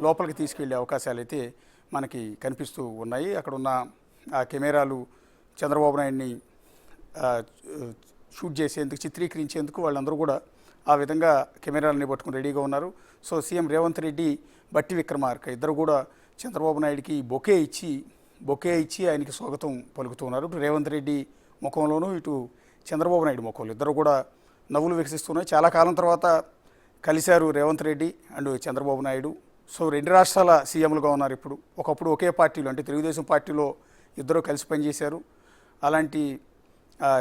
లోపలికి తీసుకెళ్లే అవకాశాలు అయితే మనకి కనిపిస్తూ ఉన్నాయి. అక్కడ ఉన్న ఆ కెమెరాలు చంద్రబాబు నాయుడిని షూట్ చేసేందుకు, చిత్రీకరించేందుకు వాళ్ళందరూ కూడా ఆ విధంగా కెమెరాలని పట్టుకుని రెడీగా ఉన్నారు. సో సీఎం రేవంత్ రెడ్డి, బట్టి విక్రమార్క ఇద్దరు కూడా చంద్రబాబు నాయుడికి బొకే ఇచ్చి ఆయనకి స్వాగతం పలుకుతూ ఉన్నారు. రేవంత్ రెడ్డి ముఖంలోనూ, ఇటు చంద్రబాబు నాయుడు ముఖంలో ఇద్దరు కూడా నవ్వులు వికసిస్తున్నాయి. చాలా కాలం తర్వాత కలిశారు రేవంత్ రెడ్డి అండ్ చంద్రబాబు నాయుడు. సో రెండు రాష్ట్రాల సీఎంలుగా ఉన్నారు ఇప్పుడు. ఒకప్పుడు ఒకే పార్టీలో, అంటే తెలుగుదేశం పార్టీలో ఇద్దరు కలిసి పనిచేశారు. అలాంటి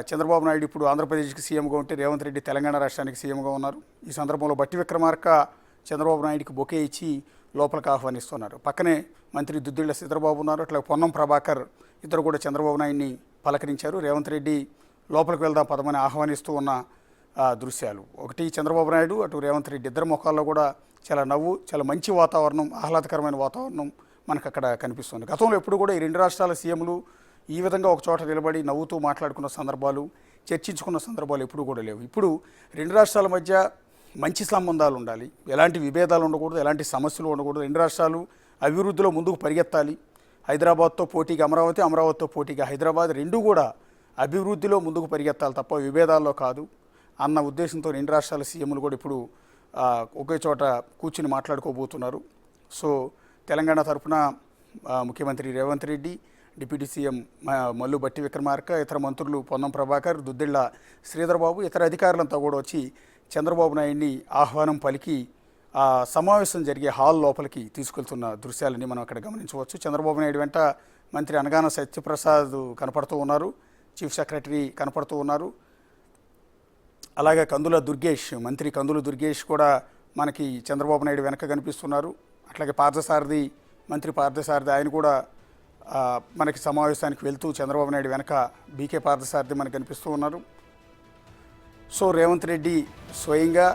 చంద్రబాబు నాయుడు ఇప్పుడు ఆంధ్రప్రదేశ్కి సీఎంగా ఉంటే, రేవంత్ రెడ్డి తెలంగాణ రాష్ట్రానికి సీఎంగా ఉన్నారు. ఈ సందర్భంలో బట్టి విక్రమార్క చంద్రబాబు నాయుడికి బొకే ఇచ్చి లోపలికి ఆహ్వానిస్తున్నారు. పక్కనే మంత్రి దుద్దిళ్ల శ్రీధర్బాబు ఉన్నారు. అట్లా పొన్నం ప్రభాకర్ ఇద్దరు కూడా చంద్రబాబు నాయుడిని పలకరించారు. రేవంత్ రెడ్డి లోపలికి వెళ్దాం పదమని ఆహ్వానిస్తూ ఉన్న దృశ్యాలు. ఒకటి చంద్రబాబు నాయుడు, అటు రేవంత్ రెడ్డి ఇద్దరు ముఖాల్లో కూడా చాలా నవ్వు, చాలా మంచి వాతావరణం, ఆహ్లాదకరమైన వాతావరణం మనకు అక్కడ కనిపిస్తుంది. గతంలో ఎప్పుడు కూడా ఈ రెండు రాష్ట్రాల సీఎంలు ఈ విధంగా ఒక చోట నిలబడి నవ్వుతూ మాట్లాడుకున్న సందర్భాలు, చర్చించుకున్న సందర్భాలు ఎప్పుడు కూడా లేవు. ఇప్పుడు రెండు రాష్ట్రాల మధ్య మంచి సంబంధాలు ఉండాలి, ఎలాంటి విభేదాలు ఉండకూడదు, ఎలాంటి సమస్యలు ఉండకూడదు. రెండు రాష్ట్రాలు అభివృద్ధిలో ముందుకు పరిగెత్తాలి. హైదరాబాద్తో పోటీగా అమరావతి, అమరావతితో పోటీగా హైదరాబాద్, రెండూ కూడా అభివృద్ధిలో ముందుకు పరిగెత్తాలి తప్ప విభేదాల్లో కాదు అన్న ఉద్దేశంతో రెండు రాష్ట్రాల సీఎంలు కూడా ఇప్పుడు ఒకే చోట కూర్చుని మాట్లాడుకోబోతున్నారు. సో తెలంగాణ తరఫున ముఖ్యమంత్రి రేవంత్ రెడ్డి, డిప్యూటీ సీఎం మల్లు బట్టి విక్రమార్క, ఇతర మంత్రులు పొన్నం ప్రభాకర్, దుద్దిళ్ల శ్రీధర్బాబు, ఇతర అధికారులంతా కూడా వచ్చి చంద్రబాబు నాయుడిని ఆహ్వానం పలికి సమావేశం జరిగే హాల్ లోపలికి తీసుకెళ్తున్న దృశ్యాలని మనం అక్కడ గమనించవచ్చు. చంద్రబాబు నాయుడు వెంట మంత్రి అనగాన సత్యప్రసాద్ కనపడుతూ ఉన్నారు, చీఫ్ సెక్రటరీ కనపడుతూ ఉన్నారు. అలాగే మంత్రి కందుల దుర్గేష్ కూడా మనకి చంద్రబాబు నాయుడు వెనక కనిపిస్తున్నారు. అట్లాగే మంత్రి పార్థసారథి ఆయన కూడా మనకి సమావేశానికి వెళ్తూ చంద్రబాబు నాయుడు వెనక బీకే పార్థసారథి మనకు కనిపిస్తూ ఉన్నారు. సో రేవంత్ రెడ్డి స్వయంగా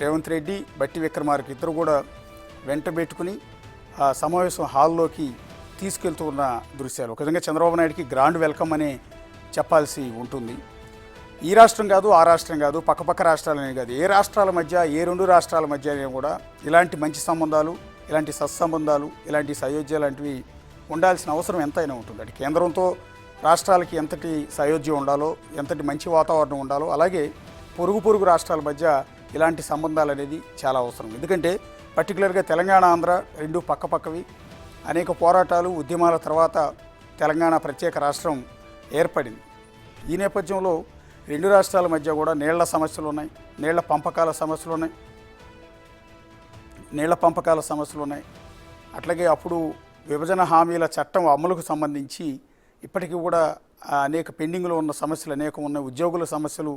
రేవంత్ రెడ్డి, బట్టి విక్రమార్క ఇద్దరు కూడా వెంట పెట్టుకుని సమావేశం హాల్లోకి తీసుకెళ్తూ ఉన్న దృశ్యాలు. ఒక విధంగా చంద్రబాబు నాయుడికి గ్రాండ్ వెల్కమ్ అనే చెప్పాల్సి ఉంటుంది. ఈ రాష్ట్రం కాదు, ఆ రాష్ట్రం కాదు, పక్కపక్క రాష్ట్రాలనే కాదు, ఏ రాష్ట్రాల మధ్య, ఏ రెండు రాష్ట్రాల మధ్య కూడా ఇలాంటి మంచి సంబంధాలు, ఇలాంటి సత్సంబంధాలు, ఇలాంటి సయోధ్య లాంటివి ఉండాల్సిన అవసరం ఎంతైనా ఉంటుంది. అంటే కేంద్రంతో రాష్ట్రాలకి ఎంతటి సయోధ్యం ఉండాలో, ఎంతటి మంచి వాతావరణం ఉండాలో, అలాగే పొరుగు రాష్ట్రాల మధ్య ఇలాంటి సంబంధాలు అనేది చాలా అవసరం. ఎందుకంటే పర్టికులర్గా తెలంగాణ, ఆంధ్ర రెండు పక్కపక్కవి. అనేక పోరాటాలు, ఉద్యమాల తర్వాత తెలంగాణ ప్రత్యేక రాష్ట్రం ఏర్పడింది. ఈ నేపథ్యంలో రెండు రాష్ట్రాల మధ్య కూడా నీళ్ల సమస్యలు ఉన్నాయి, నీళ్ల పంపకాల సమస్యలు ఉన్నాయి. అట్లాగే అప్పుడు విభజన హామీల చట్టం అమలుకు సంబంధించి ఇప్పటికీ కూడా అనేక పెండింగ్లో ఉన్న సమస్యలు అనేకం ఉన్నాయి, ఉద్యోగుల సమస్యలు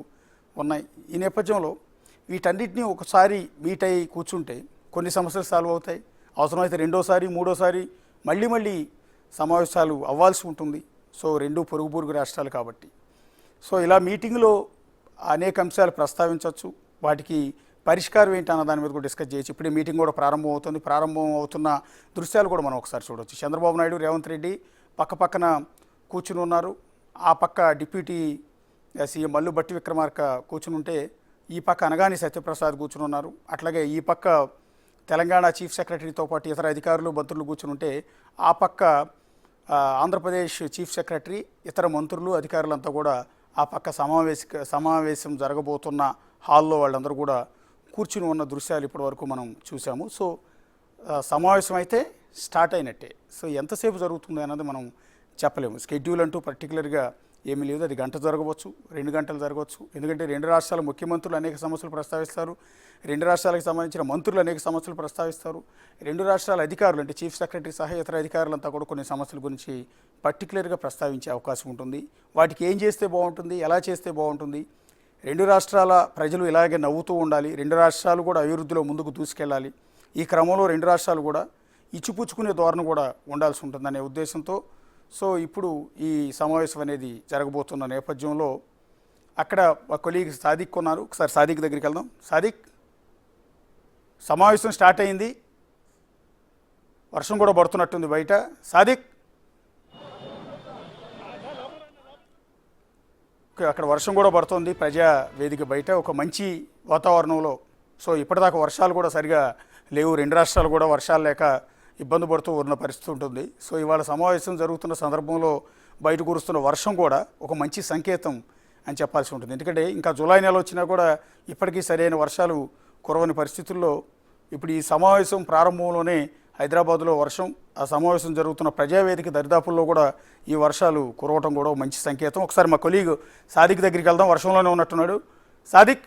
ఉన్నాయి. ఈ నేపథ్యంలో వీటన్నిటినీ ఒకసారి మీట్ అయ్యి కూర్చుంటే కొన్ని సమస్యలు సాల్వ్ అవుతాయి. అవసరమైతే రెండోసారి, మూడోసారి మళ్ళీ సమావేశాలు అవ్వాల్సి ఉంటుంది. సో రెండు పొరుగు రాష్ట్రాలు కాబట్టి. సో ఇలా మీటింగ్లో అనేక అంశాలు ప్రస్తావించవచ్చు, వాటికి పరిష్కారం ఏంటి అన్న దాని మీద కూడా డిస్కస్ చేయొచ్చు. ఇప్పుడే మీటింగ్ కూడా ప్రారంభం అవుతున్న దృశ్యాలు కూడా మనం ఒకసారి చూడవచ్చు. చంద్రబాబు నాయుడు, రేవంత్ రెడ్డి పక్కన కూర్చుని ఉన్నారు. ఆ పక్క డిప్యూటీ సీఎం మల్లు బట్టి విక్రమార్క కూర్చుని ఉంటే, ఈ పక్క అనగాని సత్యప్రసాద్ కూర్చుని ఉన్నారు. అట్లాగే ఈ పక్క తెలంగాణ చీఫ్ సెక్రటరీతో పాటు ఇతర అధికారులు, మంత్రులు కూర్చుని ఉంటే, ఆ పక్క ఆంధ్రప్రదేశ్ చీఫ్ సెక్రటరీ, ఇతర మంత్రులు, అధికారులంతా కూడా ఆ పక్క సమావేశం జరగబోతున్న హాల్లో వాళ్ళందరూ కూడా కూర్చుని ఉన్న దృశ్యాలు ఇప్పటి వరకు మనం చూసాము. సో సమావేశం అయితే స్టార్ట్ అయినట్టే. సో ఎంతసేపు జరుగుతుంది అన్నది మనం చెప్పలేము. స్కెడ్యూల్ అంటూ పర్టికులర్గా ఏమీ లేదు. అది గంట జరగవచ్చు, 2 గంటలు జరగవచ్చు. ఎందుకంటే రెండు రాష్ట్రాల ముఖ్యమంత్రులు అనేక సమస్యలు ప్రస్తావిస్తారు, రెండు రాష్ట్రాలకు సంబంధించిన మంత్రులు అనేక సమస్యలు ప్రస్తావిస్తారు, రెండు రాష్ట్రాల అధికారులు అంటే చీఫ్ సెక్రటరీ సహా ఇతర అధికారులంతా కూడా కొన్ని సమస్యల గురించి పర్టికులర్గా ప్రస్తావించే అవకాశం ఉంటుంది. వాటికి ఏం చేస్తే బాగుంటుంది, ఎలా చేస్తే బాగుంటుంది, రెండు రాష్ట్రాల ప్రజలు ఇలాగే నవ్వుతూ ఉండాలి, రెండు రాష్ట్రాలు కూడా అభివృద్ధిలో ముందుకు దూసుకెళ్ళాలి, ఈ క్రమంలో రెండు రాష్ట్రాలు కూడా ఇచ్చిపుచ్చుకునే ధోరణి కూడా ఉండాల్సి ఉంటుందనే ఉద్దేశంతో సో ఇప్పుడు ఈ సమావేశం అనేది జరగబోతున్న నేపథ్యంలో అక్కడ ఒక కొలీగ్ సాదిక్ ఉన్నారు. ఒకసారి సాదిక్ దగ్గరికి వెళ్దాం. సాదిక్, సమావేశం స్టార్ట్ అయింది, వర్షం కూడా పడుతున్నట్టుంది బయట. సాదిక్, అక్కడ వర్షం కూడా పడుతుంది ప్రజా వేదిక బయట ఒక మంచి వాతావరణంలో. సో ఇప్పటిదాకా వర్షాలు కూడా సరిగా లేవు. రెండు రాష్ట్రాలు కూడా వర్షాలు లేక ఇబ్బంది పడుతూ ఉన్న పరిస్థితి ఉంటుంది. సో ఇవాళ సమావేశం జరుగుతున్న సందర్భంలో బయట కురుస్తున్న వర్షం కూడా ఒక మంచి సంకేతం అని చెప్పాల్సి ఉంటుంది. ఎందుకంటే ఇంకా జూలై నెల వచ్చినా కూడా ఇప్పటికీ సరైన వర్షాలు కురవని పరిస్థితుల్లో ఇప్పుడు ఈ సమావేశం ప్రారంభంలోనే హైదరాబాద్లో వర్షం, ఆ సమావేశం జరుగుతున్న ప్రజావేదిక దరిదాపుల్లో కూడా ఈ వర్షాలు కురవటం కూడా మంచి సంకేతం. ఒకసారి మా కొలీగ్ సాదిక్ దగ్గరికి వెళ్దాం. వర్షంలోనే ఉన్నట్టున్నాడు. సాదిక్,